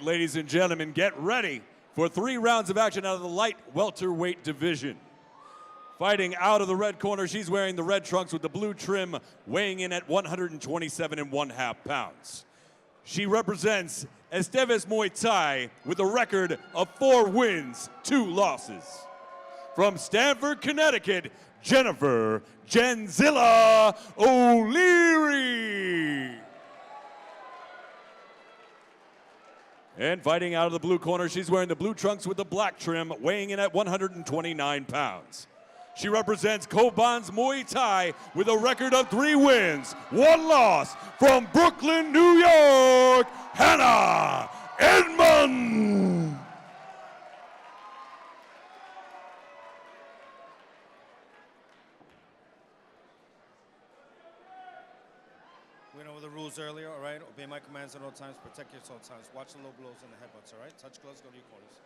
right, ladies and gentlemen, get ready for 3 rounds of action out of the light welterweight division. Fighting out of the red corner, she's wearing the red trunks with the blue trim, weighing in at 127 1/2 pounds. She represents Estevez Muay Thai with a record of 4 wins, 2 losses. From Stamford, Connecticut, Jennifer Genzilla O'Leary. And fighting out of the blue corner, she's wearing the blue trunks with the black trim, weighing in at 129 pounds. She represents Koban's Muay Thai with a record of 3 wins, 1 loss. From Brooklyn, New York, Hannah Edmunds. Went over the rules earlier, all right? Obey my commands at all times, protect yourself at all times. Watch the low blows and the headbutts, all right? Touch gloves, go to your corners.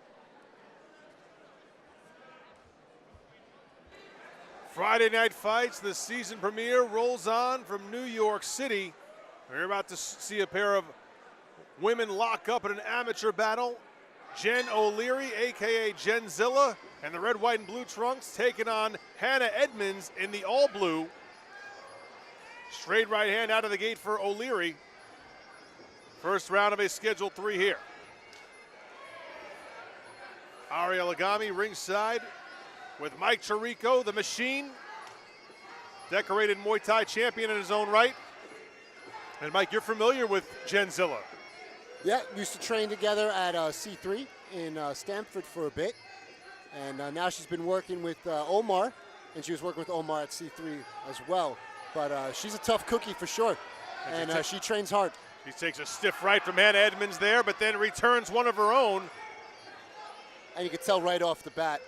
Friday night fights, the season premiere rolls on from New York City. We're about to see a pair of women lock up in an amateur battle. Jen O'Leary, AKA Genzilla, and the red, white, and blue trunks taking on Hannah Edmunds in the all blue. Straight right hand out of the gate for O'Leary. First round of a scheduled 3 here. Ari Alagami ringside with Mike Chirico, the Machine, decorated Muay Thai champion in his own right. And Mike, you're familiar with Genzilla. Yeah, used to train together at C3 in Stamford for a bit. And now she's been working with Omar, and she was working with Omar at C3 as well. But she's a tough cookie for sure, and she trains hard. She takes a stiff right from Hannah Edmunds there, but then returns one of her own. And you can tell right off the bat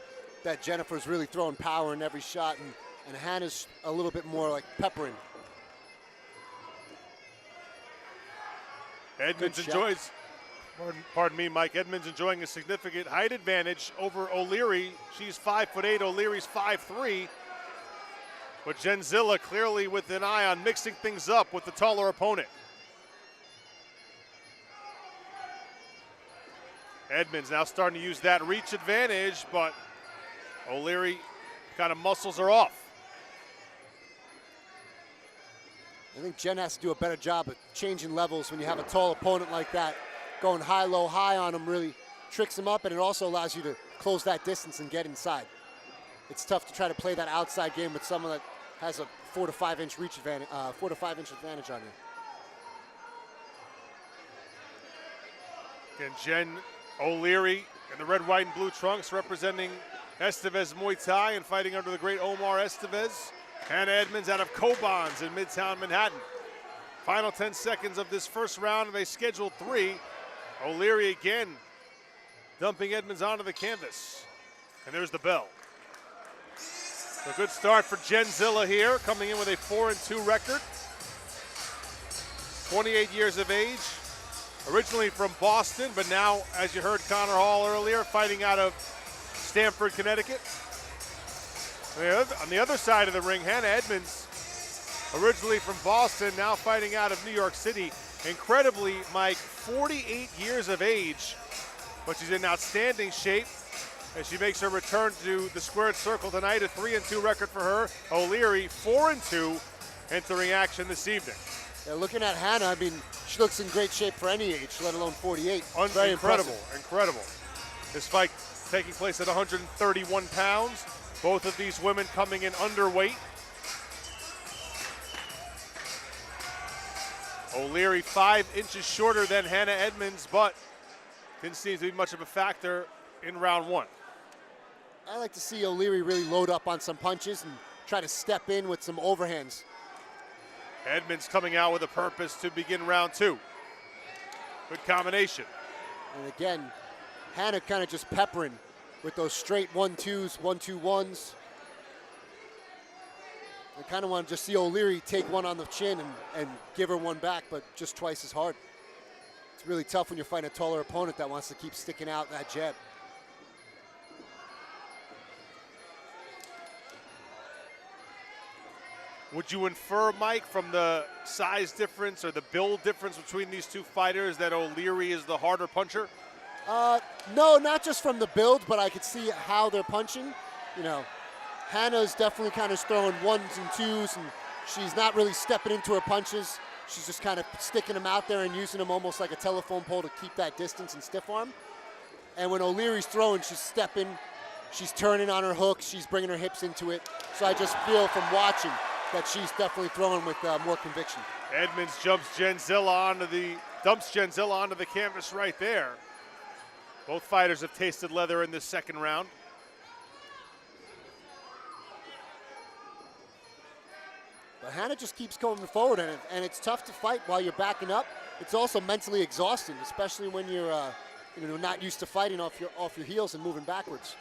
that Jennifer's really throwing power in every shot, and Hannah's a little bit more like peppering. Edmunds enjoys, pardon me, Mike, Edmunds enjoying a significant height advantage over O'Leary. She's 5'8", O'Leary's 5'3". But Genzilla clearly with an eye on mixing things up with the taller opponent. Edmunds now starting to use that reach advantage, but O'Leary kind of muscles her off. I think Jen has to do a better job of changing levels when you have a tall opponent like that. Going high, low, high on him really tricks him up, and it also allows you to close that distance and get inside. It's tough to try to play that outside game with someone that has a 4 to 5 inch reach advantage, 4 to 5 inch advantage on you. Again, Jen O'Leary in the red, white, and blue trunks representing Estevez Muay Thai and fighting under the great Omar Estevez. Hannah Edmunds out of Koban's in Midtown Manhattan. Final 10 seconds of this first round of a scheduled 3. O'Leary again dumping Edmunds onto the canvas. And there's the bell. A good start for Genzilla here, coming in with a 4-2 record. 28 years of age, originally from Boston, but now, as you heard Connor Hall earlier, fighting out of Stamford, Connecticut. On the other side of the ring, Hannah Edmunds, originally from Boston, now fighting out of New York City. Incredibly, Mike, 48 years of age, but she's in outstanding shape as she makes her return to the squared circle tonight. A 3-2 record for her. O'Leary 4-2 entering action this evening. Yeah, looking at Hannah, I mean, she looks in great shape for any age, let alone 48. Very Incredible, impressive. incredible. This fight taking place at 131 pounds. Both of these women coming in underweight. O'Leary 5 inches shorter than Hannah Edmunds, but didn't seem to be much of a factor in round 1. I like to see O'Leary really load up on some punches and try to step in with some overhands. Edmunds coming out with a purpose to begin round 2. Good combination. And again, Hannah kind of just peppering with those straight 1-2s, 1-2-1s. I kind of want to just see O'Leary take one on the chin and give her one back, but just twice as hard. It's really tough when you're fighting a taller opponent that wants to keep sticking out that jab. Would you infer, Mike, from the size difference or the build difference between these two fighters that O'Leary is the harder puncher? No, not just from the build, but I could see how they're punching. You know, Hannah's definitely kind of throwing ones and twos, and she's not really stepping into her punches. She's just kind of sticking them out there and using them almost like a telephone pole to keep that distance and stiff arm. And when O'Leary's throwing, she's stepping, she's turning on her hook, she's bringing her hips into it. So I just feel from watching that she's definitely throwing with more conviction. Edmunds dumps Genzilla onto the canvas right there. Both fighters have tasted leather in this second round. But Hannah just keeps going forward, and it's tough to fight while you're backing up. It's also mentally exhausting, especially when you're not used to fighting off your heels and moving backwards.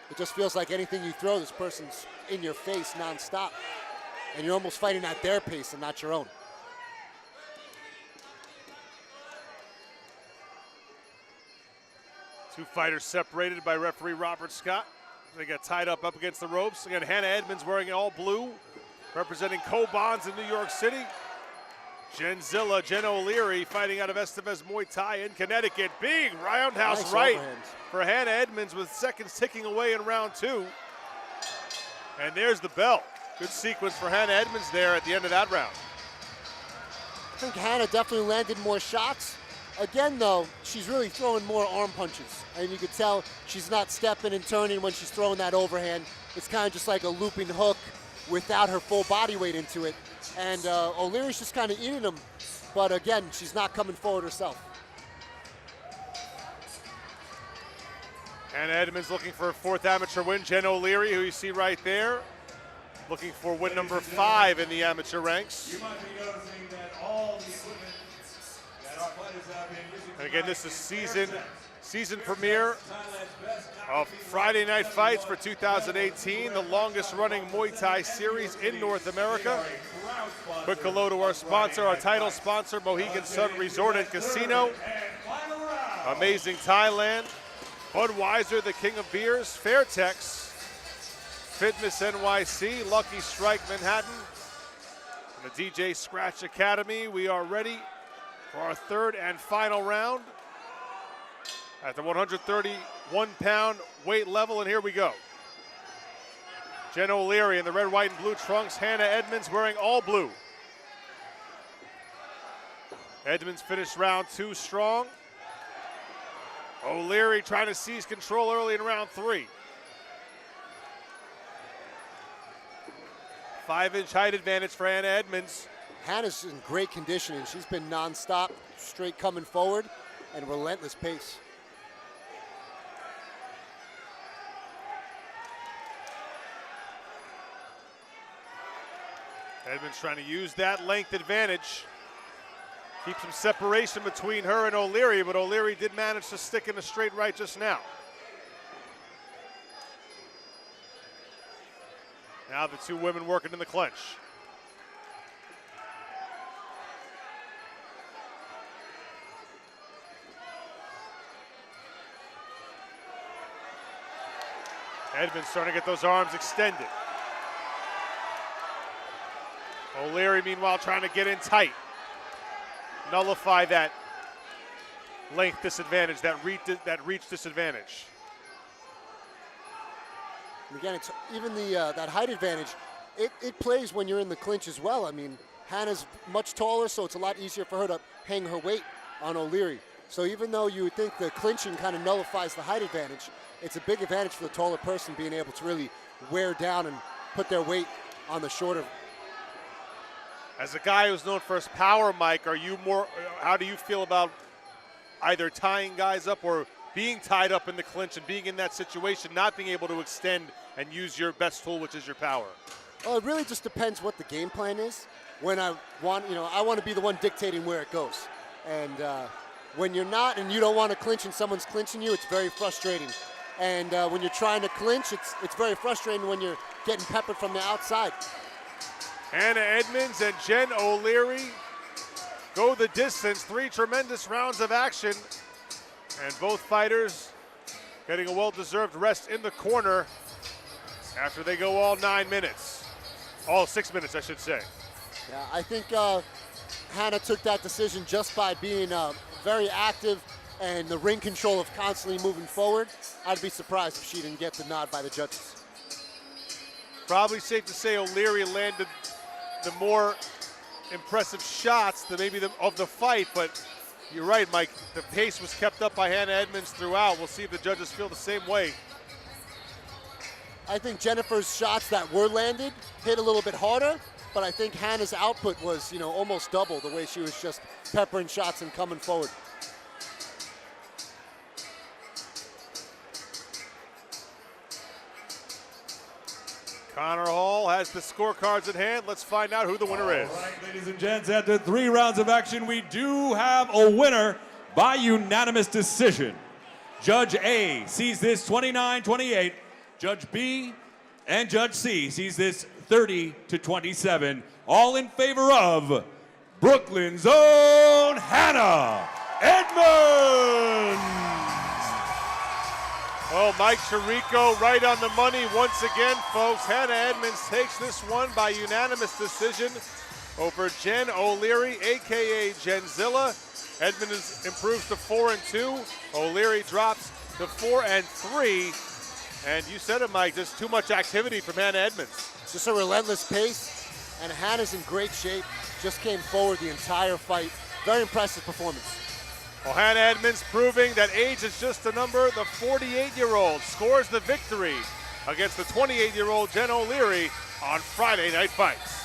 It just feels like anything you throw, this person's in your face nonstop, and you're almost fighting at their pace and not your own. Two fighters separated by referee Robert Scott. They got tied up against the ropes. Again, Hannah Edmunds wearing all blue, representing Co-Bonds in New York City. Genzilla, Jen O'Leary, fighting out of Estevez Muay Thai in Connecticut. Big roundhouse Nice right overhand for Hannah Edmunds with seconds ticking away in round two. And there's the bell. Good sequence for Hannah Edmunds there at the end of that round. I think Hannah definitely landed more shots. Again, though, she's really throwing more arm punches. And you could tell she's not stepping and turning when she's throwing that overhand. It's kind of just like a looping hook without her full body weight into it. And O'Leary's just kind of eating them. But again, she's not coming forward herself. Hannah Edmunds looking for a fourth amateur win. Jen O'Leary, who you see right there, looking for win number 5 in the amateur ranks. You might be noticing that all the equipment that our fighters have been using. And again, this is season premiere of Friday Night Fights for 2018, the longest running Muay Thai series in North America. Quick hello to our sponsor, our title sponsor, Mohegan Sun Resort and Casino. Amazing Thailand. Budweiser, the king of beers. Fairtex. Fitness NYC. Lucky Strike Manhattan. And the DJ Scratch Academy. We are ready for our third and final round at the 131-pound weight level, and here we go. Jen O'Leary in the red, white, and blue trunks. Hannah Edmunds wearing all blue. Edmunds finished round 2 strong. O'Leary trying to seize control early in round 3. 5-inch height advantage for Hannah Edmunds. Hannah's in great conditioning. She's been nonstop, straight coming forward, and relentless pace. Edmunds trying to use that length advantage. Keep some separation between her and O'Leary, but O'Leary did manage to stick in a straight right just now. Now the two women working in the clinch. Edmunds starting to get those arms extended. O'Leary, meanwhile, trying to get in tight. Nullify that length disadvantage, that reach disadvantage. And again, it's even that height advantage, it plays when you're in the clinch as well. I mean, Hannah's much taller, so it's a lot easier for her to hang her weight on O'Leary. So even though you would think the clinching kind of nullifies the height advantage, it's a big advantage for the taller person being able to really wear down and put their weight on the shorter. As a guy who's known for his power, Mike, how do you feel about either tying guys up or being tied up in the clinch and being in that situation, not being able to extend and use your best tool, which is your power? Well, it really just depends what the game plan is. When I want to be the one dictating where it goes. And when you're not and you don't want to clinch and someone's clinching you, it's very frustrating. And when you're trying to clinch, it's very frustrating when you're getting peppered from the outside. Hannah Edmunds and Jen O'Leary go the distance. 3 tremendous rounds of action. And both fighters getting a well-deserved rest in the corner after they go all 9 minutes. All 6 minutes, I should say. Yeah, I think Hannah took that decision just by being very active and the ring control of constantly moving forward. I'd be surprised if she didn't get the nod by the judges. Probably safe to say O'Leary landed the more impressive shots than maybe of the fight, but you're right, Mike. The pace was kept up by Hannah Edmunds throughout. We'll see if the judges feel the same way. I think Jennifer's shots that were landed hit a little bit harder, but I think Hannah's output was, almost double the way she was just peppering shots and coming forward. Connor Hall has the scorecards at hand. Let's find out who the winner is. All right, ladies and gents, after 3 rounds of action, we do have a winner by unanimous decision. Judge A sees this 29-28. Judge B and Judge C sees this 30-27. All in favor of Brooklyn's own Hannah Edmunds. Oh, Mike Chirico right on the money once again, folks. Hannah Edmunds takes this one by unanimous decision over Jen O'Leary, a.k.a. Jenzilla. Edmunds improves to 4-2. O'Leary drops to 4-3. And you said it, Mike, just too much activity from Hannah Edmunds. Just a relentless pace, and Hannah's in great shape. Just came forward the entire fight. Very impressive performance. Well, Hannah Edmunds proving that age is just a number. The 48-year-old scores the victory against the 28-year-old Jen O'Leary on Friday Night Fights.